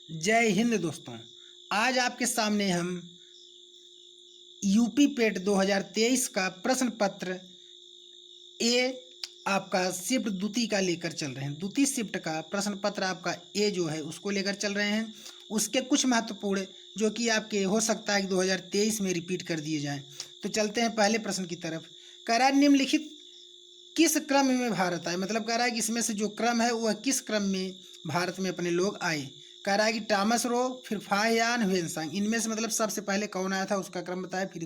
जय हिंद दोस्तों। आज आपके सामने हम यूपी पेट 2023 का प्रश्न पत्र ए आपका शिफ्ट द्वितीय का लेकर चल रहे हैं। द्वितीय शिफ्ट का प्रश्न पत्र आपका ए जो है उसको लेकर चल रहे हैं। उसके कुछ महत्वपूर्ण जो कि आपके हो सकता है कि 2023 में रिपीट कर दिए जाएं। तो चलते हैं पहले प्रश्न की तरफ। कह रहा है निम्नलिखित किस क्रम में भारत आए, मतलब कह रहा है कि इसमें से जो क्रम है वह किस क्रम में भारत में अपने लोग आए। कह रहा है कि टॉमस रो, फिर फाहियान, ह्वेनसांग, इनमें से मतलब सबसे पहले कौन आया था उसका क्रम बताया, फिर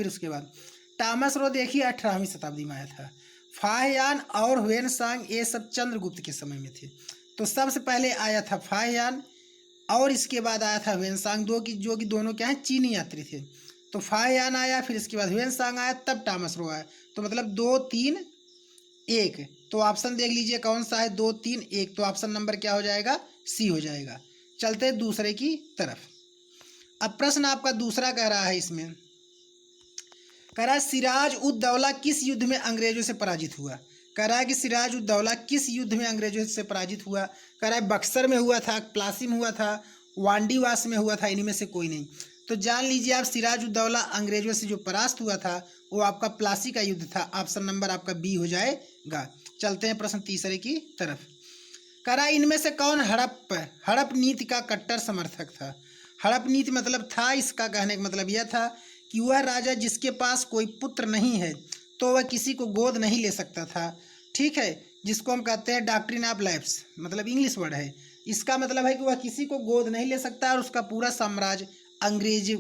उसके बाद टॉमस रो देखिए 18वीं शताब्दी में आया था। फाहियान और ह्वेनसांग ये सब चंद्रगुप्त के समय में थे। तो सबसे पहले आया था फाहियान और इसके बाद आया था ह्वेनसांग, जो कि दोनों क्या हैं, चीनी यात्री थे। तो फाहियान आया, फिर इसके बाद ह्वेनसांग आया, तब टॉमस रो आया। तो मतलब 2, 3, 1। तो ऑप्शन देख लीजिए कौन सा है, 2, 3, 1। तो ऑप्शन नंबर क्या हो जाएगा, सी हो जाएगा। चलते हैं दूसरे की तरफ। अब प्रश्न आपका दूसरा कह रहा है, इसमें कह रहा है सिराज उद दौला किस युद्ध में अंग्रेजों से पराजित हुआ। कह रहा है कि सिराज उद दौला किस युद्ध में अंग्रेजों से पराजित हुआ। कह रहा है बक्सर में हुआ था, प्लासी में हुआ था, वांडीवास में हुआ था, इनमें से कोई नहीं। तो जान लीजिए आप, सिराज उद दौला अंग्रेजों से जो परास्त हुआ था वो आपका प्लासी का युद्ध था। ऑप्शन नंबर आपका बी हो जाएगा। चलते हैं प्रश्न तीसरे की तरफ। कह रहा है इनमें से कौन हड़प नीति का कट्टर समर्थक था। हड़प नीति मतलब था, इसका कहने का मतलब यह था कि वह राजा जिसके पास कोई पुत्र नहीं है तो वह किसी को गोद नहीं ले सकता था। ठीक है, जिसको हम कहते हैं डॉक्ट्रिन ऑफ लैप्स, मतलब इंग्लिश वर्ड है। इसका मतलब है कि वह किसी को गोद नहीं ले सकता और उसका पूरा साम्राज्य अंग्रेज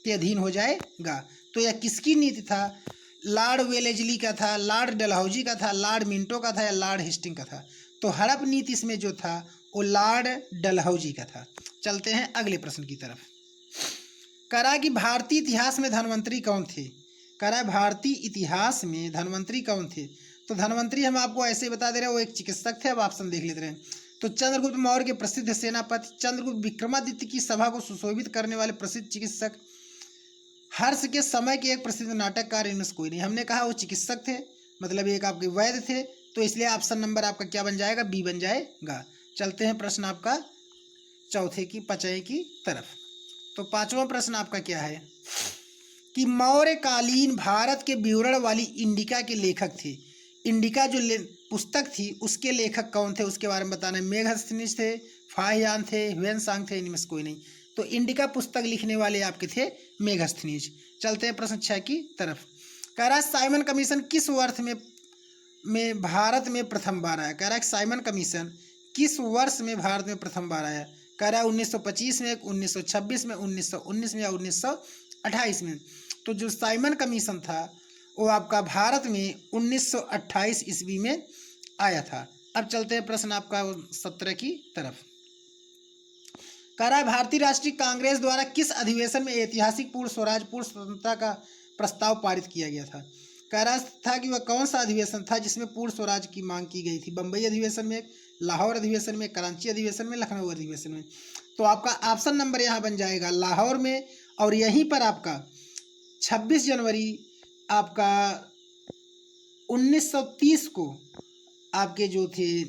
के अधीन हो जाएगा। तो यह किसकी नीति था, लॉर्ड वेलेस्ली का था, लॉर्ड डलहौजी का था, लॉर्ड मिंटो का था या लॉर्ड हेस्टिंग का था। तो हड़प नीति इसमें जो था वो लॉर्ड डलहौजी का था। चलते हैं अगले प्रश्न की तरफ। कह रहा है कि भारतीय इतिहास में धन्वंतरी कौन थे। कह रहा है भारतीय इतिहास में धन्वंतरी कौन थे। तो धन्वंतरी हम आपको ऐसे ही बता दे रहे हैं, वो एक चिकित्सक थे। अब ऑप्शन देख लेते हैं। तो चंद्रगुप्त मौर्य के प्रसिद्ध सेनापति, चंद्रगुप्त विक्रमादित्य की सभा को सुशोभित करने वाले प्रसिद्ध चिकित्सक, हर्ष के समय के एक प्रसिद्ध नाटककार, इनमें से कोई नहीं। हमने कहा वो चिकित्सक थे, मतलब एक आपके वैद्य थे। तो इसलिए ऑप्शन नंबर आपका क्या बन जाएगा, बी बन जाएगा। चलते हैं प्रश्न आपका चौथे की पचय की तरफ। तो पांचवा प्रश्न आपका क्या है कि मौर्यकालीन भारत के विवरण वाली इंडिका के लेखक थे। इंडिका जो पुस्तक थी उसके लेखक कौन थे उसके बारे में बताना है। मेघस्थनीज थे, फाहियान थे, ह्वेनसांग थे, इनमें से कोई नहीं। तो इंडिका पुस्तक लिखने वाले आपके थे मेघस्थनीज। चलते हैं प्रश्न 6 की तरफ। कह रहा है साइमन कमीशन किस वर्ष में भारत में प्रथम बार आया। कह रहा है साइमन कमीशन किस वर्ष में भारत में प्रथम बार आया। कह रहा है 1925 में, 1926 में, 1919 में या 1928 में। तो जो साइमन कमीशन था वो आपका भारत में 1928 ईस्वी में आया था। अब चलते हैं प्रश्न आपका 17 की तरफ। कह रहा है भारतीय राष्ट्रीय कांग्रेस द्वारा किस अधिवेशन में ऐतिहासिक पूर्ण स्वराज, पूर्ण स्वतंत्रता का प्रस्ताव पारित किया गया था। कह रहा था कि वह कौन सा अधिवेशन था जिसमें पूर्ण स्वराज की मांग की गई थी। बम्बई अधिवेशन में, लाहौर अधिवेशन में, कराची अधिवेशन में, लखनऊ अधिवेशन में। तो आपका ऑप्शन नंबर यहाँ बन जाएगा लाहौर में। और यहीं पर आपका 26 जनवरी आपका 1930 को आपके जो थे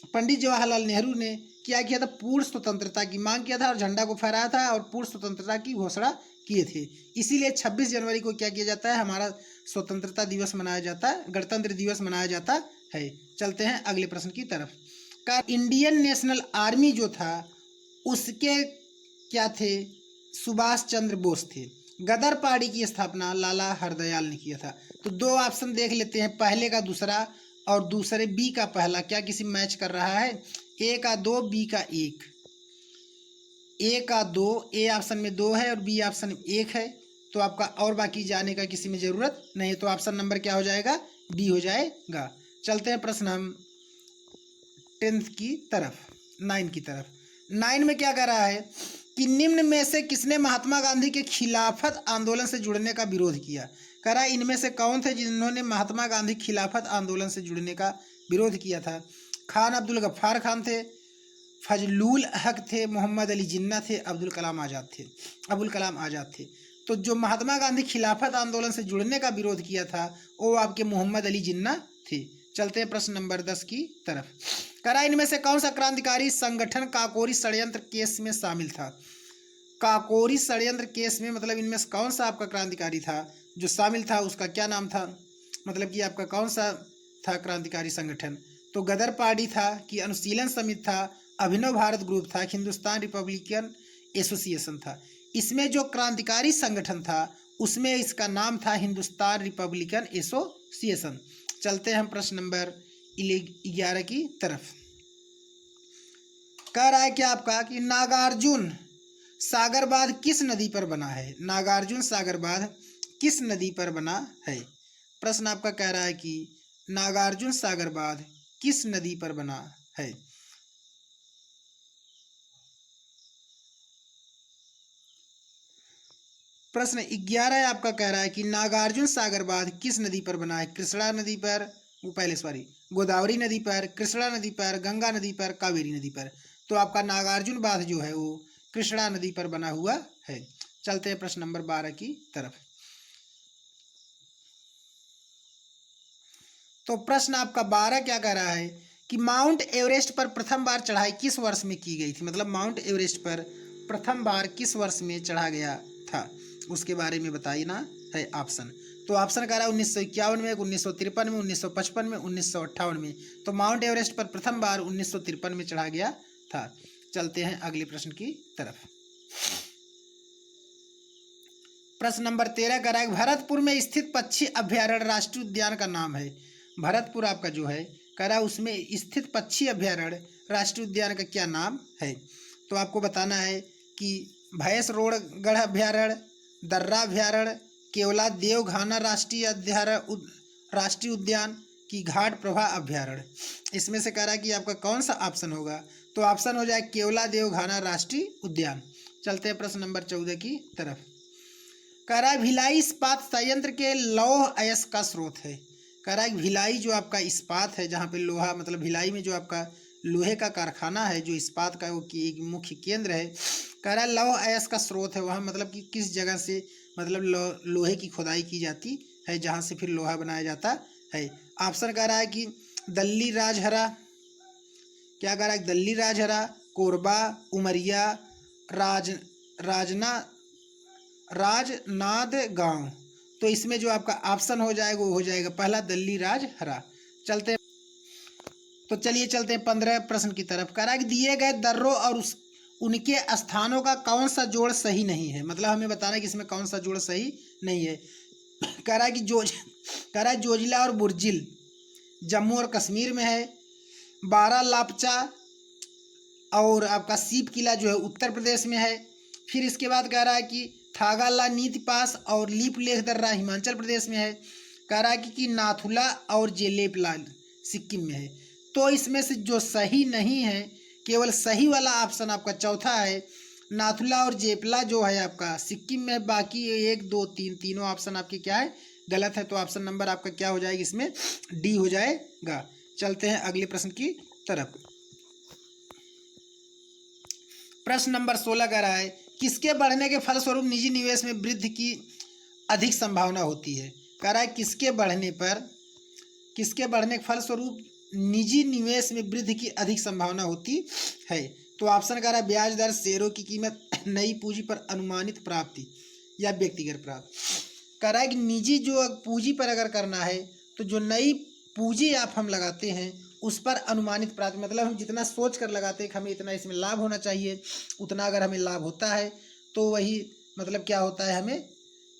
पंडित जवाहरलाल नेहरू ने क्या किया था, पूर्ण स्वतंत्रता की मांग किया था और झंडा को फहराया था और पूर्ण स्वतंत्रता की घोषणा किए थे। इसीलिए 26 जनवरी को क्या किया जाता है, हमारा स्वतंत्रता दिवस मनाया जाता है, गणतंत्र दिवस मनाया जाता है। चलते हैं अगले प्रश्न की तरफ। का इंडियन नेशनल आर्मी जो था उसके क्या थे, सुभाष चंद्र बोस थे। गदर पार्टी की स्थापना लाला हरदयाल ने किया था। तो दो ऑप्शन देख लेते हैं, पहले का दूसरा और दूसरे बी का पहला, क्या किसी मैच कर रहा है। ए का 2, बी का 1। ए का 2, ए ऑप्शन में 2 है और बी ऑप्शन में 1 है। तो आपका और बाकी जाने का किसी में जरूरत नहीं है। तो ऑप्शन नंबर क्या हो जाएगा, बी हो जाएगा। चलते हैं प्रश्न हम 10th की तरफ, 9 की तरफ। 9 में क्या कह रहा है कि निम्न में से किसने महात्मा गांधी के खिलाफत आंदोलन से जुड़ने का विरोध किया। कह रहा है इनमें से कौन थे जिन्होंने महात्मा गांधी खिलाफत आंदोलन से जुड़ने का विरोध किया था। खान अब्दुल गफ्फार खान थे, फजलुल हक थे, मोहम्मद अली जिन्ना थे, अब्दुल कलाम आज़ाद थे। तो जो महात्मा गांधी खिलाफत आंदोलन से जुड़ने का विरोध किया था वो आपके मोहम्मद अली जिन्ना थे। चलते हैं प्रश्न नंबर 10 की तरफ। कह रहा है इनमें से कौन सा क्रांतिकारी संगठन काकोरी षड्यंत्र केस में शामिल था। काकोरी षड्यंत्र केस में मतलब इनमें से कौन सा आपका क्रांतिकारी था जो शामिल था, उसका क्या नाम था, मतलब कि आपका कौन सा था क्रांतिकारी संगठन। तो गदर पार्टी था कि अनुशीलन समिति था, अभिनव भारत ग्रुप था, हिंदुस्तान रिपब्लिकन एसोसिएशन था। इसमें जो क्रांतिकारी संगठन था उसमें इसका नाम था हिंदुस्तान रिपब्लिकन एसोसिएशन। चलते हैं हम प्रश्न नंबर 11 की तरफ। कह रहा है क्या आपका कि नागार्जुन सागर बांध किस नदी पर बना है। नागार्जुन सागर बांध किस नदी पर बना है। प्रश्न आपका कह रहा है कि नागार्जुन सागर बांध किस नदी पर बना है। प्रश्न 11 आपका कह रहा है कि नागार्जुन सागर बांध किस नदी पर बना है। कृष्णा नदी पर, गोदावरी नदी पर, कृष्णा नदी पर, गंगा नदी पर, कावेरी नदी पर। तो आपका नागार्जुन बांध जो है वो कृष्णा नदी पर बना हुआ है। चलते हैं प्रश्न नंबर 12 की तरफ। तो प्रश्न आपका 12 क्या कह रहा है कि माउंट एवरेस्ट पर प्रथम बार चढ़ाई किस वर्ष में की गई थी। मतलब माउंट एवरेस्ट पर प्रथम बार किस वर्ष में चढ़ा गया था, उसके बारे में बताइए ना है ऑप्शन। तो ऑप्शन कह रहा है 1951 में, 1953 में, 1955 में, 1958 में। तो माउंट एवरेस्ट पर प्रथम बार 1953 में चढ़ा गया था। चलते हैं अगले प्रश्न की तरफ। प्रश्न नंबर 13 कह रहा है भरतपुर में स्थित पक्षी अभ्यारण्य राष्ट्रीय उद्यान का नाम है। भरतपुर आपका जो है कह रहा है उसमें स्थित पक्षी अभ्यारण्य राष्ट्रीय उद्यान का क्या नाम है। तो आपको बताना है कि भैंसरोडगढ़ अभ्यारण्य, दर्रा अभ्यारण्य, केवला देवघाना राष्ट्रीय उद्यान की घाट प्रभा अभ्यारण्य। इसमें से कह रहा है कि आपका कौन सा ऑप्शन होगा। तो ऑप्शन हो जाए केवला देवघाना राष्ट्रीय उद्यान। चलते हैं प्रश्न नंबर 14 की तरफ। कह रहा है भिलाई इस्पात संयंत्र के लौह अयस्क का स्रोत है। कह रहा है भिलाई जो आपका इस्पात है, जहाँ पे लोहा मतलब भिलाई में जो आपका लोहे का कारखाना है, जो इस्पात का वो की एक मुख्य केंद्र है। कह रहा है लौह अयस्क का स्रोत है वहाँ, मतलब कि किस जगह से मतलब लोहे की खुदाई की जाती है जहाँ से फिर लोहा बनाया जाता है। ऑप्शन कह रहा है कि दल्ली राजहरा, क्या कह रहा है दल्ली राजहरा, कोरबा, उमरिया, राजनांद गांव। तो इसमें जो आपका ऑप्शन हो जाएगा वो हो जाएगा पहला दल्ली राजहरा। चलते तो चलिए चलते हैं 15 प्रश्न की तरफ। कह रहा है कि दिए गए दर्रों और उनके स्थानों का कौन सा जोड़ सही नहीं है। मतलब हमें बताना है कि इसमें कौन सा जोड़ सही नहीं है। कह रहा है कि कह रहा है जोजिला और बुर्जिल जम्मू और कश्मीर में है। बारालापचा और आपका सीप किला जो है उत्तर प्रदेश में है। फिर इसके बाद कह रहा है कि थागाला नीति पास और लीप लेख दर्रा हिमाचल प्रदेश में है। कह रहा है कि नाथुला और जेलेपला सिक्किम में है। तो इसमें से जो सही नहीं है, केवल सही वाला ऑप्शन आपका चौथा है, नाथुला और जेपला जो है आपका सिक्किम में। बाकी 1, 2, 3 तीनों ऑप्शन आपके क्या है गलत है। तो ऑप्शन नंबर आपका क्या हो जाएगा इसमें डी हो जाएगा। चलते हैं अगले प्रश्न की तरफ। प्रश्न नंबर 16 कह रहा है किसके बढ़ने के फलस्वरूप निजी निवेश में वृद्धि की अधिक संभावना होती है। कह रहा है किसके बढ़ने के फलस्वरूप निजी निवेश में वृद्धि की अधिक संभावना होती है। तो ऑप्शन कह रहा है ब्याज दर, शेयरों की कीमत, नई पूंजी पर अनुमानित प्राप्ति या व्यक्तिगत प्राप्ति। कह रहा है कि निजी जो पूंजी पर अगर करना है तो जो नई पूंजी आप हम लगाते हैं उस पर अनुमानित प्राप्ति, मतलब हम जितना सोच कर लगाते हैं कि हमें इतना इसमें लाभ होना चाहिए, उतना अगर हमें लाभ होता है तो वही मतलब क्या होता है हमें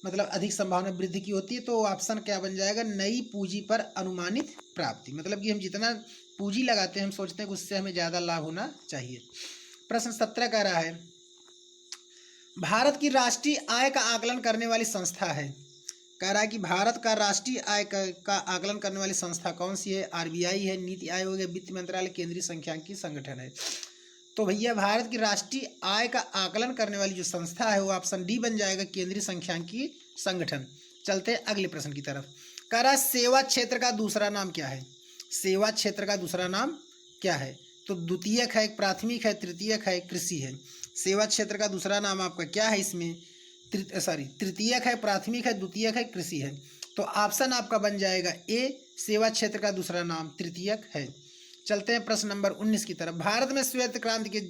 मतलब अधिक संभावना वृद्धि की होती है। तो ऑप्शन क्या बन जाएगा नई पूंजी पर अनुमानित प्राप्ति। मतलब कि हम जितना पूंजी लगाते हैं हम सोचते हैं कि उससे हमें ज़्यादा लाभ होना चाहिए। प्रश्न 17 कह रहा है भारत की राष्ट्रीय आय का आकलन करने वाली संस्था है। कह रहा है कि भारत का राष्ट्रीय आय का आकलन करने वाली संस्था कौन सी है। आरबीआई है, नीति आयोग है, वित्त मंत्रालय, केंद्रीय सांख्यिकी संगठन है। तो भैया भारत की राष्ट्रीय आय का आकलन करने वाली जो संस्था है वो ऑप्शन डी बन जाएगा, केंद्रीय सांख्यिकी संगठन। चलते हैं अगले प्रश्न की तरफ। कह रहा है सेवा क्षेत्र का दूसरा नाम क्या है। सेवा क्षेत्र का दूसरा नाम क्या है। तो द्वितीयक है, प्राथमिक है, तृतीयक है, कृषि है। सेवा क्षेत्र का दूसरा नाम आपका क्या है इसमें तृतीयक है, प्राथमिक है, द्वितीयक है, कृषि है। तो ऑप्शन आपका बन जाएगा ए, सेवा क्षेत्र का दूसरा नाम तृतीयक है। चलते हैं प्रश्न नंबर 19 की तरफ। भारत में श्वेत क्रांति के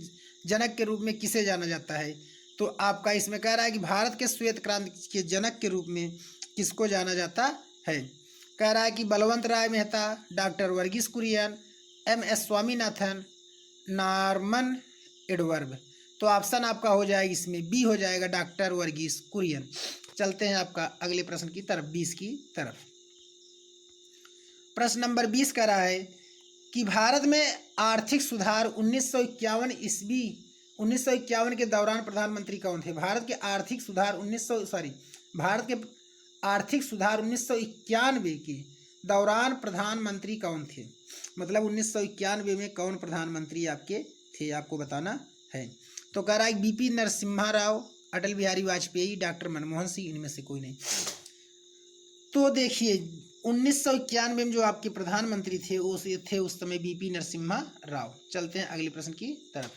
जनक के रूप में किसे जाना जाता है? तो आपका इसमें कह रहा है कि भारत के श्वेत क्रांति के जनक के रूप में किसको जाना जाता है? कह रहा है कि Balwant Rai Mehta, doctor Verghese Kurien, MS Swaminathan, Norman Edward. तो ऑप्शन आपका हो जाएगा इसमें बी हो जाएगा, डॉक्टर वर्गीस कुरियन। चलते हैं आपका अगले प्रश्न की तरफ, 20 की तरफ। प्रश्न नंबर 20 कह रहा है कि भारत में आर्थिक सुधार 1951 ईस्वी 1951 के दौरान प्रधानमंत्री कौन थे? भारत के आर्थिक सुधार 1991 के दौरान प्रधानमंत्री कौन थे? मतलब 1991 में कौन प्रधानमंत्री आपके थे, आपको बताना है। तो कह रहा है BP नरसिम्हा राव, अटल बिहारी वाजपेयी, डॉक्टर मनमोहन सिंह, इनमें से कोई नहीं। तो देखिए 1991 में जो आपके प्रधानमंत्री थे उस समय BP नरसिम्हा राव। चलते हैं अगले प्रश्न की तरफ।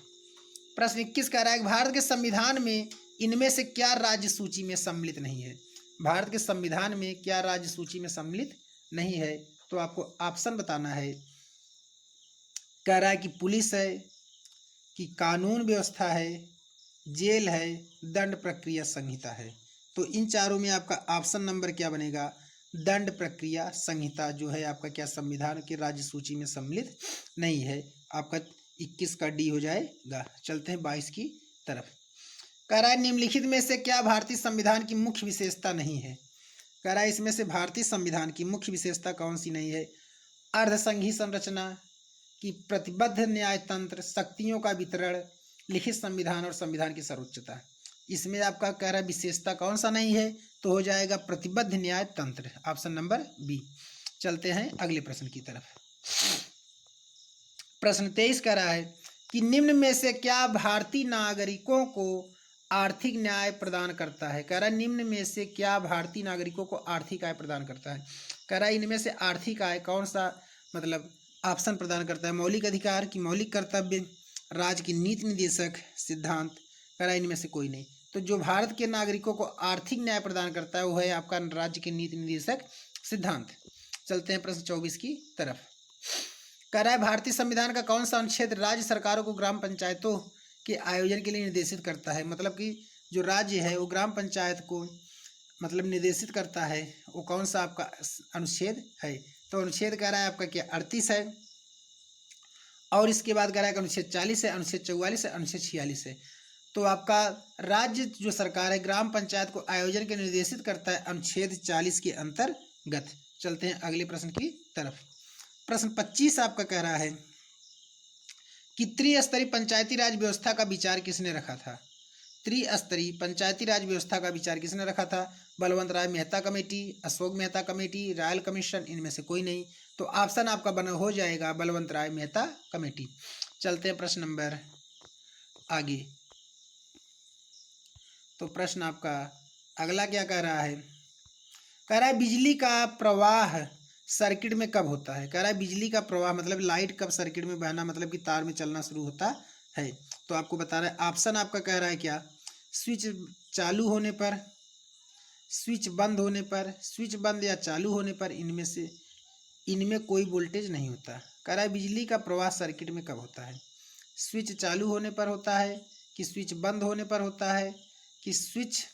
प्रश्न 21 कह रहा है भारत के संविधान में इनमें से क्या राज्य सूची में सम्मिलित नहीं है? भारत के संविधान में क्या राज्य सूची में सम्मिलित नहीं है? तो आपको ऑप्शन बताना है। कह रहा है कि पुलिस है, कि कानून व्यवस्था है, जेल है, दंड प्रक्रिया संहिता है। तो इन चारों में आपका ऑप्शन नंबर क्या बनेगा? दंड प्रक्रिया संहिता जो है आपका क्या संविधान के राज्य सूची में सम्मिलित नहीं है। आपका 21 का डी हो जाएगा। चलते हैं 22 की तरफ। कह रहा है निम्नलिखित में से क्या भारतीय संविधान की मुख्य विशेषता नहीं है? कह रहा है इसमें से भारतीय संविधान की मुख्य विशेषता कौन सी नहीं है? अर्धसंघीय संरचना, की प्रतिबद्ध न्यायतंत्र, शक्तियों का वितरण, लिखित संविधान और संविधान की सर्वोच्चता। इसमें आपका कह रहा है विशेषता कौन सा नहीं है? तो हो जाएगा प्रतिबद्ध न्याय तंत्र, ऑप्शन नंबर बी। चलते हैं अगले प्रश्न की तरफ। प्रश्न 23 कह रहा है कि निम्न में से क्या भारतीय नागरिकों को आर्थिक न्याय प्रदान करता है? कह रहा है निम्न में से क्या भारतीय नागरिकों को आर्थिक आय प्रदान करता है? कह रहा है इनमें से आर्थिक आय कौन सा मतलब ऑप्शन प्रदान करता है? मौलिक अधिकार, की मौलिक कर्तव्य, राज्य की नीति निर्देशक सिद्धांत। कह रहा है इनमें से कोई नहीं। तो जो भारत के नागरिकों को आर्थिक न्याय प्रदान करता है वो है आपका राज्य के नीति निर्देशक सिद्धांत। चलते हैं प्रश्न 24 की तरफ। कह रहा है भारतीय संविधान का कौन सा अनुच्छेद राज्य सरकारों को ग्राम पंचायतों के आयोजन के लिए निर्देशित करता है? मतलब कि जो राज्य है वो ग्राम पंचायत को मतलब निर्देशित करता है, वो कौन सा आपका अनुच्छेद है? तो अनुच्छेद कह रहा है आपका क्या 38 है, और इसके बाद कह रहा है अनुच्छेद 40 है, अनुच्छेद 44 है, अनुच्छेद 46 है। तो आपका राज्य जो सरकार है ग्राम पंचायत को आयोजन के निर्देशित करता है अनुच्छेद 40 के अंतर्गत। चलते हैं अगले प्रश्न की तरफ। प्रश्न 25 आपका कह रहा है कि त्रिस्तरीय पंचायती राज व्यवस्था का विचार किसने रखा था? त्रिस्तरीय पंचायती राज व्यवस्था का विचार किसने रखा था? Balwant Rai Mehta committee, Ashok Mehta committee, royal commission, इनमें से कोई नहीं। तो ऑप्शन आपका बना हो जाएगा बलवंत राय मेहता कमेटी। चलते हैं प्रश्न नंबर आगे। तो प्रश्न आपका अगला क्या कह रहा है? कह रहा है बिजली का प्रवाह सर्किट में कब होता है? कह रहा है बिजली का प्रवाह मतलब लाइट कब सर्किट में बहना मतलब कि तार में चलना शुरू होता है? तो आपको बता रहा है ऑप्शन आपका कह रहा है क्या? स्विच चालू होने पर, स्विच बंद होने पर, स्विच बंद या चालू होने पर, इनमें कोई वोल्टेज नहीं होता। कह रहा है बिजली का प्रवाह सर्किट में कब होता है? स्विच चालू होने पर होता है, कि स्विच बंद होने पर होता है, कि स्विच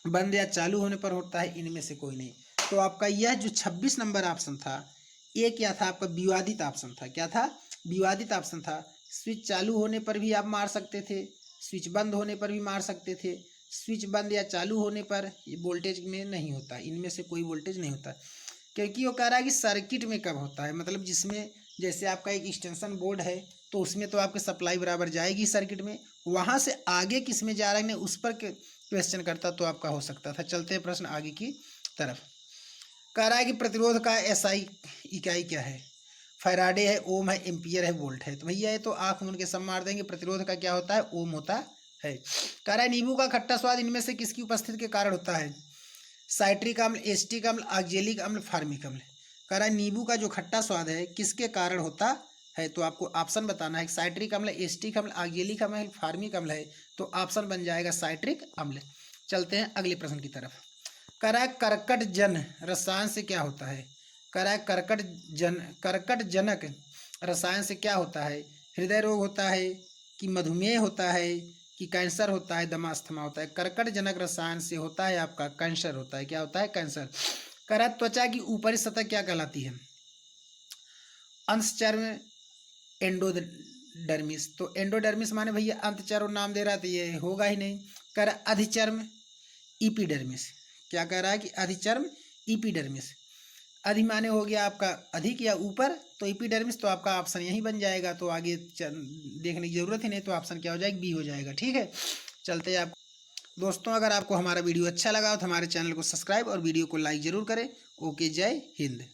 बंद या चालू होने पर होता है? इनमें से कोई नहीं। तो आपका यह जो 26 नंबर ऑप्शन था ये क्या था? आपका विवादित ऑप्शन था। क्या था? विवादित ऑप्शन था। स्विच चालू होने पर भी आप मार सकते थे, स्विच बंद होने पर भी मार सकते थे, स्विच बंद या चालू होने पर वोल्टेज में नहीं होता, इनमें से कोई वोल्टेज नहीं होता। क्योंकि वो कह रहा है कि सर्किट में कब होता है, मतलब जिसमें जैसे आपका एक एक्सटेंशन बोर्ड है तो उसमें तो आपके सप्लाई बराबर जाएगी सर्किट में, वहाँ से आगे किस में जा रहा है उस पर क्वेश्चन करता तो आपका हो सकता था। चलते हैं प्रश्न आगे की तरफ। कह रहा है कि प्रतिरोध का एसआई इकाई क्या है? फैराडे है, ओम है, एम्पियर है, वोल्ट है। तो भैया ये तो आंख मूंद के सब मार देंगे। प्रतिरोध का क्या होता है? ओम होता है। कह रहा है नींबू का खट्टा स्वाद इनमें से किसकी उपस्थिति के कारण होता है? साइट्रिक अम्ल, एसिटिक अम्ल, ऑक्जेलिक अम्ल, फार्मिक अम्ल। कह रहा है नींबू का जो खट्टा स्वाद है किसके कारण होता है? तो आपको ऑप्शन बताना है। साइट्रिक अम्ल, एसिटिक अम्ल, ऑक्जेलिक अम्ल, फार्मिक अम्ल है। तो ऑप्शन बन जाएगा साइट्रिक अम्ल। चलते हैं अगले प्रश्न की तरफ। कह रहा है कर्कट जन रसायन से क्या होता है? करा है कर्कटजनक रसायन से क्या होता है? हृदय रोग होता है कि मधुमेह होता है कि कैंसर होता है, दमास्थमा होता है? कर्कटजनक रसायन से होता है आपका कैंसर होता है। क्या होता है? कैंसर। करा त्वचा की ऊपरी सतह क्या कहलाती है? अंतचर्म, एंडोडर्मिस। तो एंडोडर्मिस माने भैया अंतचर्म नाम दे रहा है तो ये होगा ही नहीं। करा अधिचर्म, इपीडर्मिस। क्या कह रहा है कि अधिचर्म, इपीडर्मिस। अधि माने हो गया आपका अधिक या ऊपर, तो इपीडर्मिस, तो आपका ऑप्शन यही बन जाएगा। तो आगे देखने की जरूरत ही नहीं, तो ऑप्शन क्या हो जाएगा? बी हो जाएगा। ठीक है, चलते हैं आप दोस्तों, अगर आपको हमारा वीडियो अच्छा लगा तो हमारे चैनल को सब्सक्राइब और वीडियो को लाइक जरूर करें। ओके, जय हिंद।